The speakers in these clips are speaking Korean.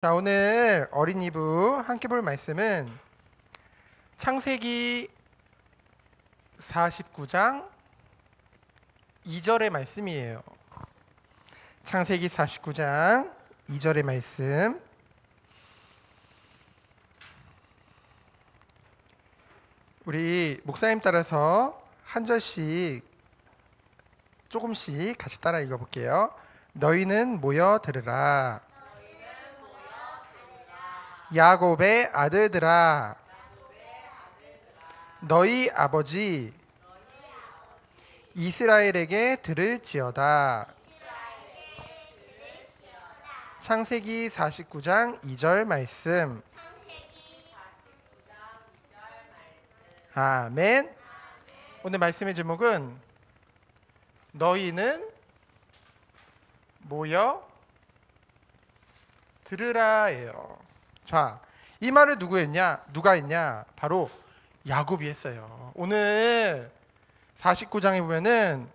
자, 오늘 어린이부 함께 볼 말씀은 창세기 49장 2절의 말씀이에요. 창세기 49장 2절의 말씀. 우리 목사님 따라서 한 절씩 조금씩 같이 따라 읽어볼게요. 너희는 모여 들으라. 야곱의 아들들아, 너희 아버지 이스라엘에게 들을지어다. 창세기 49장 2절 말씀. 아멘. 오늘 말씀의 제목은 너희는 모여 들으라예요. 자, 이 말을 누가 했냐? 바로 야곱이 했어요. 오늘 49장에 보면은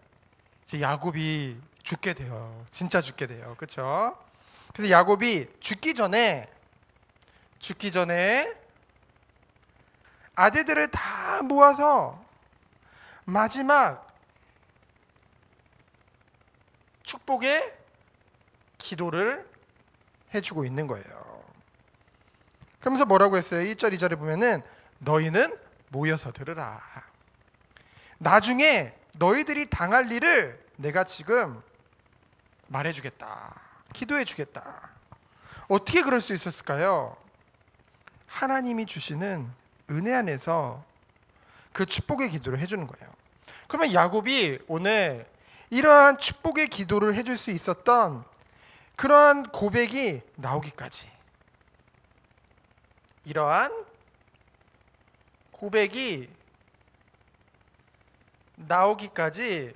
이제 야곱이 죽게 돼요. 진짜 죽게 돼요. 그렇죠? 그래서 야곱이 죽기 전에 아들들을 다 모아서 마지막 축복의 기도를 해주고 있는 거예요. 그러면서 뭐라고 했어요? 1절 2절에 보면은 너희는 모여서 들으라. 나중에 너희들이 당할 일을 내가 지금 말해주겠다. 기도해주겠다. 어떻게 그럴 수 있었을까요? 하나님이 주시는 은혜 안에서 그 축복의 기도를 해주는 거예요. 그러면 야곱이 오늘 이러한 축복의 기도를 해줄 수 있었던 그러한 고백이 나오기까지, 이러한 고백이 나오기까지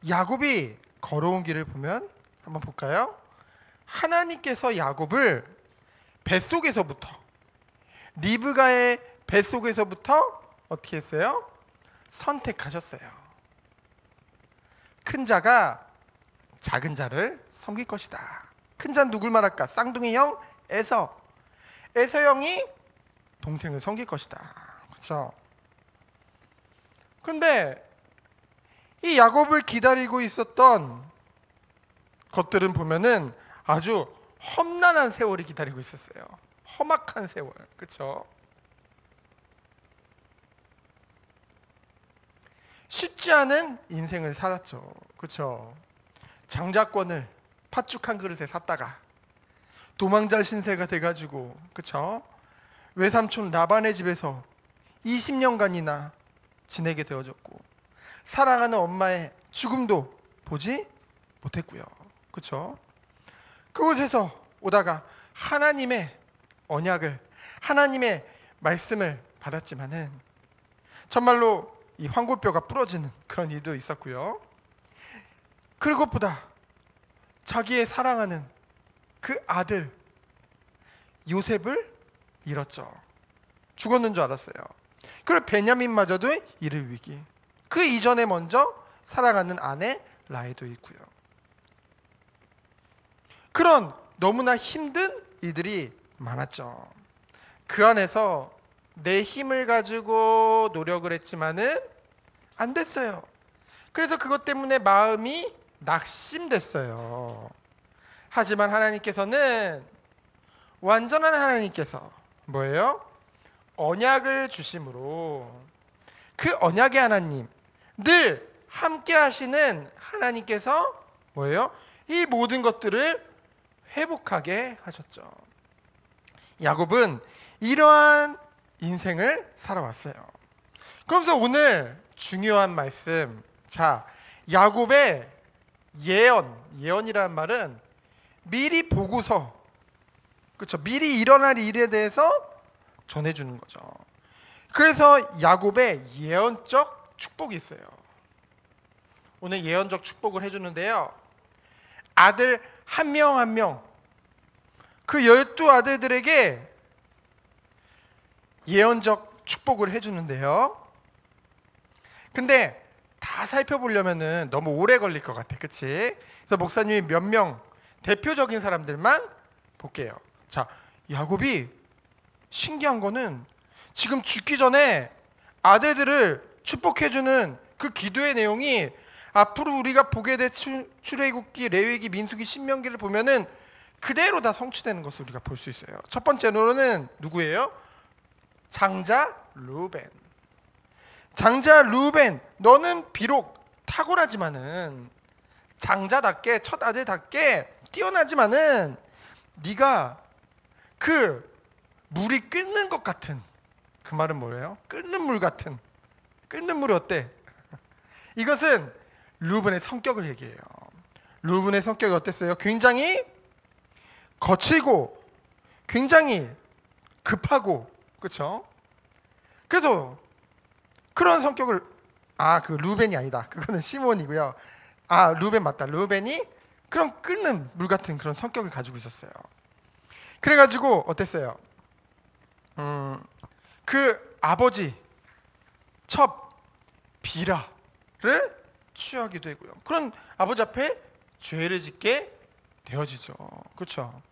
야곱이 걸어온 길을 보면 한번 볼까요? 하나님께서 야곱을 뱃속에서부터, 리브가의 뱃속에서부터 어떻게 했어요? 선택하셨어요. 큰 자가 작은 자를 섬길 것이다. 큰 자는 누굴 말할까? 쌍둥이 형 에서. 에서 형이 동생을 섬길 것이다. 그렇죠? 근데 이 야곱을 기다리고 있었던 것들은 보면은 아주 험난한 세월이 기다리고 있었어요. 험악한 세월. 그렇죠? 쉽지 않은 인생을 살았죠. 그렇죠? 장자권을 팥죽 한 그릇에 샀다가 도망잘 신세가 돼가지고, 그쵸? 외삼촌 라반의 집에서 20년간이나 지내게 되어졌고, 사랑하는 엄마의 죽음도 보지 못했고요. 그쵸? 그곳에서 오다가 하나님의 언약을, 하나님의 말씀을 받았지만은 정말로 이 환골뼈가 부러지는 그런 일도 있었고요. 그것보다 자기의 사랑하는 그 아들 요셉을 잃었죠. 죽었는 줄 알았어요. 그리고 베냐민마저도 이를 위기. 그 이전에 먼저 사랑하는 아내 라헬도 있고요. 그런 너무나 힘든 일들이 많았죠. 그 안에서 내 힘을 가지고 노력을 했지만은 안 됐어요. 그래서 그것 때문에 마음이 낙심됐어요. 하지만 하나님께서는, 완전한 하나님께서 뭐예요? 언약을 주심으로, 그 언약의 하나님, 늘 함께 하시는 하나님께서 뭐예요? 이 모든 것들을 회복하게 하셨죠. 야곱은 이러한 인생을 살아왔어요. 그러면서 오늘 중요한 말씀, 자, 야곱의 예언이라는 말은 미리 보고서, 그렇죠? 미리 일어날 일에 대해서 전해주는 거죠. 그래서 야곱의 예언적 축복이 있어요. 오늘 예언적 축복을 해주는데요. 아들 한 명 한 명, 그 12아들들에게 예언적 축복을 해주는데요. 근데 다 살펴보려면은 너무 오래 걸릴 것 같아. 그치? 그래서 목사님이 몇 명 대표적인 사람들만 볼게요. 자, 야곱이 신기한 거는 지금 죽기 전에 아들들을 축복해주는 그 기도의 내용이 앞으로 우리가 보게 될 출애굽기, 레위기, 민수기, 신명기를 보면은 그대로 다 성취되는 것을 우리가 볼 수 있어요. 첫 번째로는 누구예요? 장자 루벤. 장자 루벤, 너는 비록 탁월하지만은 장자답게 첫 아들답게 뛰어나지만은 네가 그 물이 끓는 것 같은, 그 말은 뭐예요? 끓는 물 같은. 끓는 물이 어때? 이것은 루벤의 성격을 얘기해요. 루벤의 성격이 어땠어요? 굉장히 거칠고 굉장히 급하고, 그렇죠? 그래서 그런 성격을, 그 루벤이 아니다. 그거는 시몬이고요. 루벤 맞다. 루벤이 그런 끓는 물 같은 그런 성격을 가지고 있었어요. 그래가지고 어땠어요? 그 아버지 첩 비라를 취하기도 했고요. 그런 아버지 앞에 죄를 짓게 되어지죠. 그렇죠?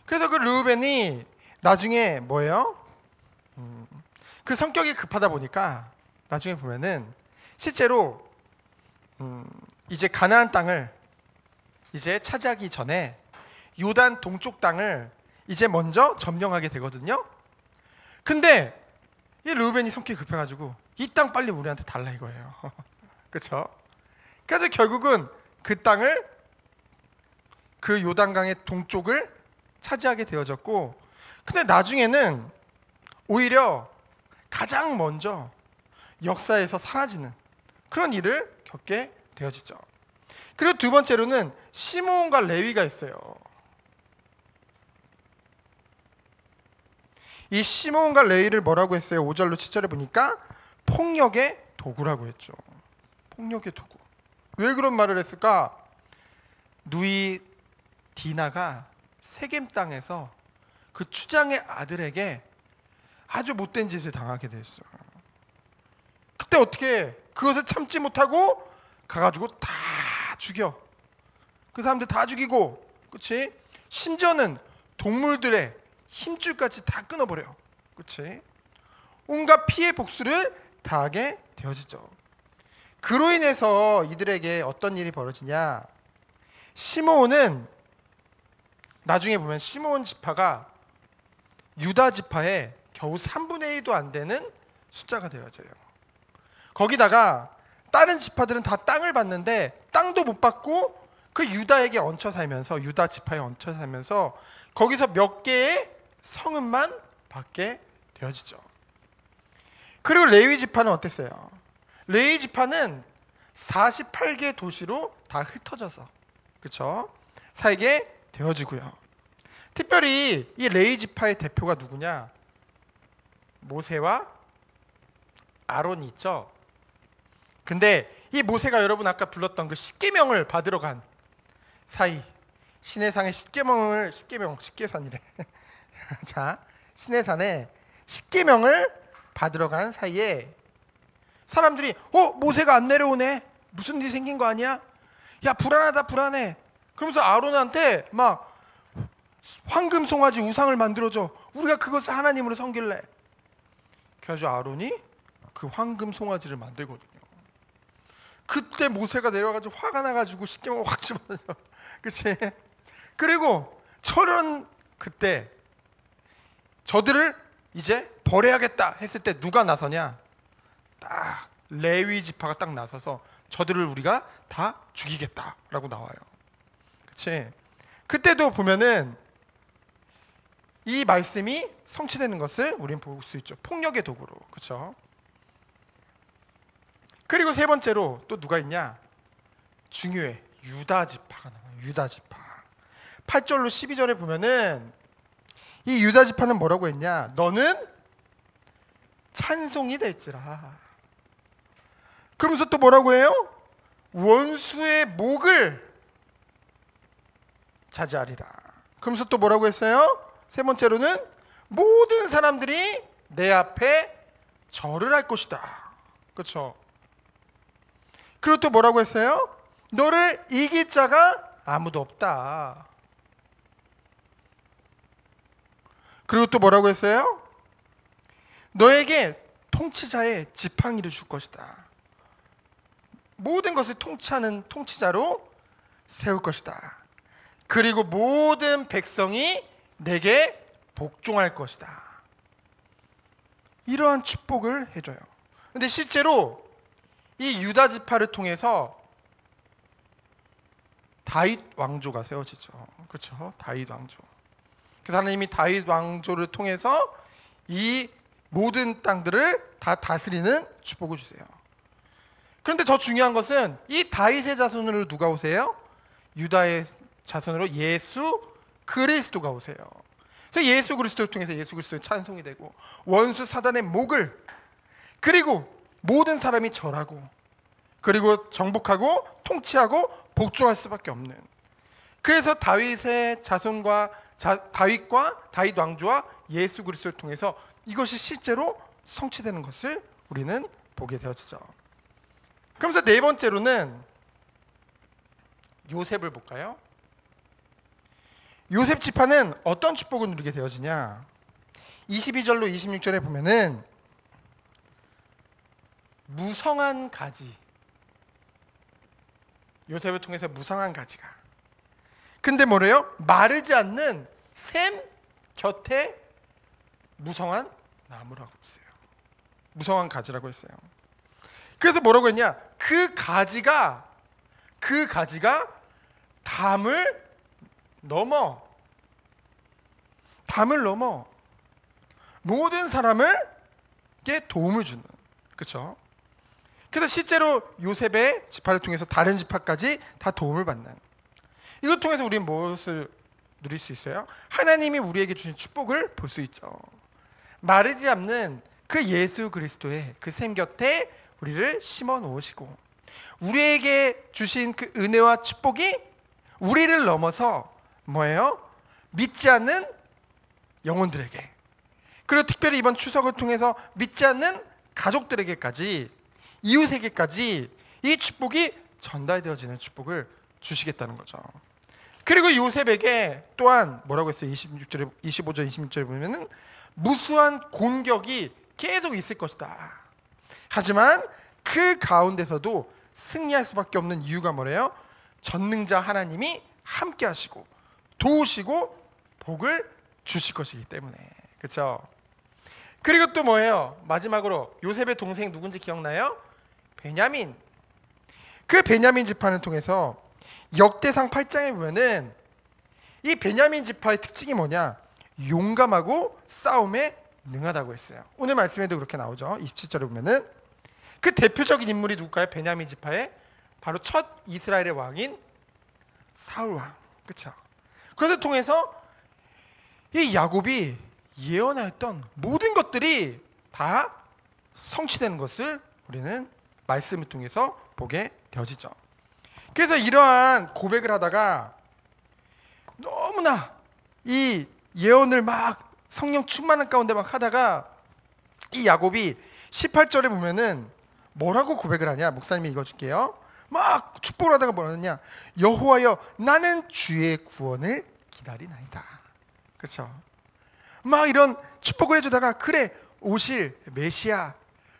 그래서 그 르우벤이 나중에 뭐예요? 그 성격이 급하다 보니까 나중에 보면은 실제로 이제 가나안 땅을 이제 차지하기 전에 요단 동쪽 땅을 이제 먼저 점령하게 되거든요. 근데 이 르우벤이 성격이 급해가지고 이 땅 빨리 우리한테 달라 이거예요. 그렇죠? 그래서 결국은 그 땅을, 그 요단강의 동쪽을 차지하게 되어졌고, 근데 나중에는 오히려 가장 먼저 역사에서 사라지는 그런 일을 겪게 되어지죠. 그리고 두 번째로는 시므온과 레위가 있어요. 이 시므온과 레위를 뭐라고 했어요? 5절로 7절에 보니까 폭력의 도구라고 했죠. 폭력의 도구. 왜 그런 말을 했을까? 누이 디나가 세겜 땅에서 그 추장의 아들에게 아주 못된 짓을 당하게 됐어요. 그때 어떻게 그것을 참지 못하고 가가지고 다 죽여. 그 사람들 다 죽이고, 그렇지? 심지어는 동물들의 힘줄까지 다 끊어버려요. 그렇지? 온갖 피해 복수를 당하게 되어지죠. 그로 인해서 이들에게 어떤 일이 벌어지냐? 시므온은 나중에 보면 시므온 지파가 유다 지파의 겨우 3분의 1도 안 되는 숫자가 되어져요. 거기다가 다른 지파들은 다 땅을 받는데 땅도 못 받고 그 유다에게 얹혀 살면서, 유다 지파에 얹혀 살면서 거기서 몇 개의 성읍만 받게 되어지죠. 그리고 레위 지파는 어땠어요? 레위 지파는 48개 도시로 다 흩어져서, 그렇죠? 살게 되어지고요. 특별히 이 레위 지파의 대표가 누구냐? 모세와 아론이 있죠. 근데 이 모세가 여러분 아까 불렀던 그 십계명을 받으러 간 사이, 시내산의 십계명이래. 자, 시내산에 십계명을 받으러 간 사이에 사람들이 모세가 안 내려오네. 무슨 일이 생긴 거 아니야? 야, 불안하다, 불안해. 그러면서 아론한테 막 황금 송아지 우상을 만들어줘. 우리가 그것을 하나님으로 섬길래. 그래가지고 아론이 그 황금 송아지를 만들거든요. 그때 모세가 내려가지고 화가 나가지고 십계명을 확 집어넣어. 그치? 그리고 저런 그때 저들을 이제 버려야겠다 했을 때 누가 나서냐? 딱 레위 지파가 딱 나서서 저들을 우리가 다 죽이겠다라고 나와요. 그치? 그때도 보면은 이 말씀이 성취되는 것을 우리는 볼 수 있죠. 폭력의 도구로. 그렇죠? 그리고 세 번째로 또 누가 있냐? 중요해. 유다 지파가 나와요. 유다 지파. 8절로 12절에 보면은 이 유다 지파는 뭐라고 했냐? 너는 찬송이 될지라. 그러면서 또 뭐라고 해요? 원수의 목을 차지하리라. 그러면서 또 뭐라고 했어요? 세 번째로는 모든 사람들이 내 앞에 절을 할 것이다. 그렇죠? 그리고 또 뭐라고 했어요? 너를 이길 자가 아무도 없다. 그리고 또 뭐라고 했어요? 너에게 통치자의 지팡이를 줄 것이다. 모든 것을 통치하는 통치자로 세울 것이다. 그리고 모든 백성이 내게 복종할 것이다. 이러한 축복을 해줘요. 근데 실제로 이 유다 지파를 통해서 다윗 왕조가 세워지죠. 그렇죠? 다윗 왕조. 그래서 하나님이 다윗 왕조를 통해서 이 모든 땅들을 다 다스리는 축복을 주세요. 그런데 더 중요한 것은 이 다윗의 자손으로 누가 오세요? 유다의 자손으로 예수 그리스도가 오세요. 그래서 예수 그리스도를 통해서 예수 그리스도의 찬송이 되고 원수 사단의 목을, 그리고 모든 사람이 절하고, 그리고 정복하고 통치하고 복종할 수밖에 없는, 그래서 다윗의 자손과 다윗 왕조와 예수 그리스도를 통해서 이것이 실제로 성취되는 것을 우리는 보게 되어지죠. 그러면서 네 번째로는 요셉을 볼까요? 요셉 지파는 어떤 축복을 누리게 되어지냐? 22절로 26절에 보면은 무성한 가지, 요셉을 통해서 무성한 가지가, 근데 뭐래요? 마르지 않는 샘 곁에 무성한 나무라고 했어요. 무성한 가지라고 했어요. 그래서 뭐라고 했냐? 그 가지가 담을 넘어 모든 사람에게 도움을 주는, 그렇죠? 그래서 실제로 요셉의 지파를 통해서 다른 지파까지 다 도움을 받는, 이것 통해서 우리는 무엇을 누릴 수 있어요? 하나님이 우리에게 주신 축복을 볼 수 있죠. 마르지 않는 그 예수 그리스도의 그 샘 곁에 우리를 심어 놓으시고, 우리에게 주신 그 은혜와 축복이 우리를 넘어서 뭐예요? 믿지 않는 영혼들에게, 그리고 특별히 이번 추석을 통해서 믿지 않는 가족들에게까지, 이웃에게까지 이 축복이 전달되어지는 축복을 주시겠다는 거죠. 그리고 요셉에게 또한 뭐라고 했어요? 25절 26절에 보면은 무수한 공격이 계속 있을 것이다. 하지만 그 가운데서도 승리할 수밖에 없는 이유가 뭐래요? 전능자 하나님이 함께 하시고 도우시고 복을 주실 것이기 때문에. 그렇죠? 그리고 또 뭐예요? 마지막으로 요셉의 동생 누군지 기억나요? 베냐민. 그 베냐민 지파를 통해서 역대상 8장에 보면은 이 베냐민 지파의 특징이 뭐냐? 용감하고 싸움에 능하다고 했어요. 오늘 말씀에도 그렇게 나오죠. 27절에 보면은 그 대표적인 인물이 누굴까요? 베냐민 지파의 바로 첫 이스라엘의 왕인 사울 왕. 그렇죠? 그것을 통해서 이 야곱이 예언하였던 모든 것들이 다 성취되는 것을 우리는 말씀을 통해서 보게 되어지죠. 그래서 이러한 고백을 하다가 너무나 이 예언을 막 성령 충만한 가운데 막 하다가 이 야곱이 18절에 보면은 뭐라고 고백을 하냐? 목사님이 읽어줄게요. 막 축복을 하다가 뭐라 하느냐? 여호와여 나는 주의 구원을 기다리나이다. 그렇죠? 막 이런 축복을 해주다가 그래 오실 메시아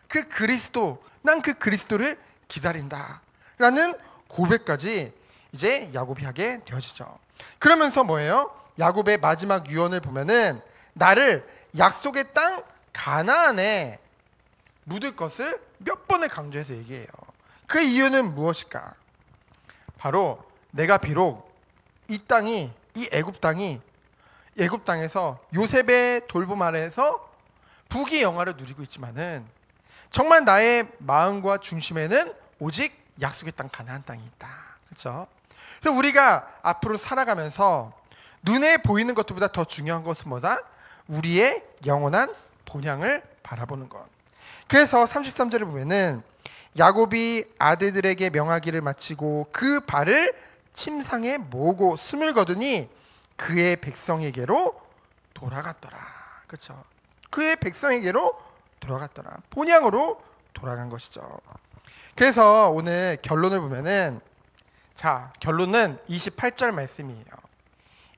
그 그리스도, 난 그 그리스도를 기다린다 라는 고백까지 이제 야곱이 하게 되어지죠. 그러면서 뭐예요? 야곱의 마지막 유언을 보면은 나를 약속의 땅 가나안에 묻을 것을 몇 번을 강조해서 얘기해요. 그 이유는 무엇일까? 바로 내가 비록 이 땅이, 이 애굽 땅에서 요셉의 돌봄 아래에서 부귀 영화를 누리고 있지만은 정말 나의 마음과 중심에는 오직 약속의 땅 가나안 땅이 있다. 그렇죠? 그래서 우리가 앞으로 살아가면서 눈에 보이는 것보다 더 중요한 것은 뭐다? 우리의 영원한 본향을 바라보는 것. 그래서 33절을 보면은 야곱이 아들들에게 명하기를 마치고 그 발을 침상에 모으고 숨을 거두니 그의 백성에게로 돌아갔더라. 그렇죠? 그의 백성에게로 돌아갔더라. 본향으로 돌아간 것이죠. 그래서 오늘 결론을 보면은 자, 결론은 28절 말씀이에요.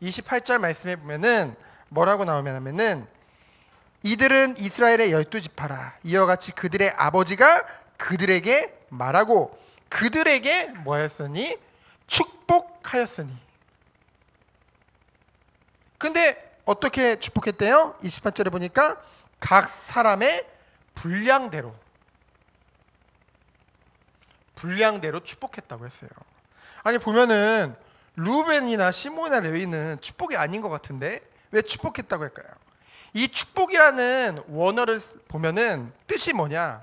28절 말씀에 보면은 뭐라고 나오면 하면은 이들은 이스라엘의 12지파라. 이와 같이 그들의 아버지가 그들에게 말하고 그들에게 뭐였으니? 축복하였으니. 근데 어떻게 축복했대요? 28절에 보니까 각 사람의 분량대로 축복했다고 했어요. 아니 보면은 루벤이나 시몬이나 레위는 축복이 아닌 것 같은데 왜 축복했다고 할까요? 이 축복이라는 원어를 보면은 뜻이 뭐냐?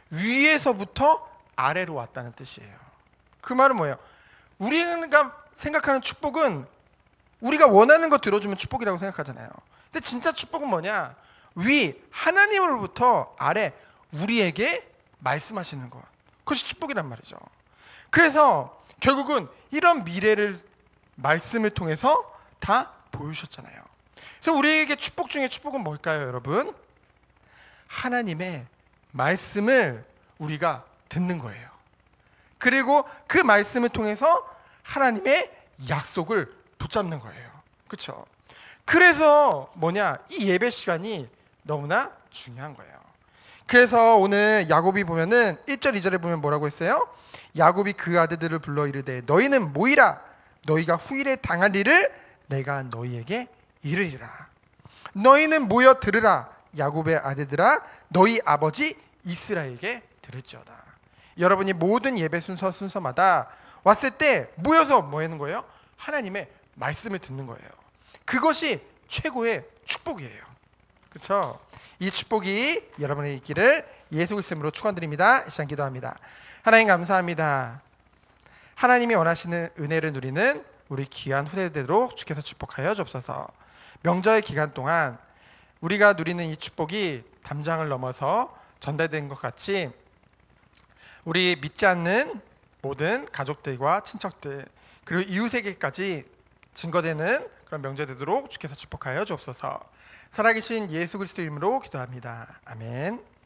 위에서부터 아래로 왔다는 뜻이에요. 그 말은 뭐예요? 우리가 생각하는 축복은 우리가 원하는 거 들어주면 축복이라고 생각하잖아요. 근데 진짜 축복은 뭐냐? 위 하나님으로부터 아래 우리에게 말씀하시는 것. 그것이 축복이란 말이죠. 그래서 결국은 이런 미래를 말씀을 통해서 다 보여주셨잖아요. 그래서 우리에게 축복 중에 축복은 뭘까요, 여러분? 하나님의 말씀을 우리가 듣는 거예요. 그리고 그 말씀을 통해서 하나님의 약속을 붙잡는 거예요. 그렇죠? 그래서 뭐냐? 이 예배 시간이 너무나 중요한 거예요. 그래서 오늘 야곱이 보면은 1절 2절에 보면 뭐라고 했어요? 야곱이 그 아들들을 불러 이르되 너희는 모이라. 너희가 후일에 당할 일을 내가 너희에게 이르리라. 너희는 모여 들으라. 야곱의 아들들아 너희 아버지 이스라엘에게 들을지어다. 여러분이 모든 예배 순서마다 왔을 때 모여서 뭐 하는 거예요? 하나님의 말씀을 듣는 거예요. 그것이 최고의 축복이에요. 그렇죠? 이 축복이 여러분의 있기를 예수 그리스도로 축원드립니다. 이 시간 기도합니다. 하나님 감사합니다. 하나님이 원하시는 은혜를 누리는 우리 귀한 후대대로 주께서 축복하여 주옵소서. 명절 기간 동안 우리가 누리는 이 축복이 담장을 넘어서 전달된 것 같이 우리 믿지 않는 모든 가족들과 친척들 그리고 이웃에게까지 증거되는 그런 명절 되도록 주께서 축복하여 주옵소서. 살아계신 예수 그리스도 이름으로 기도합니다. 아멘.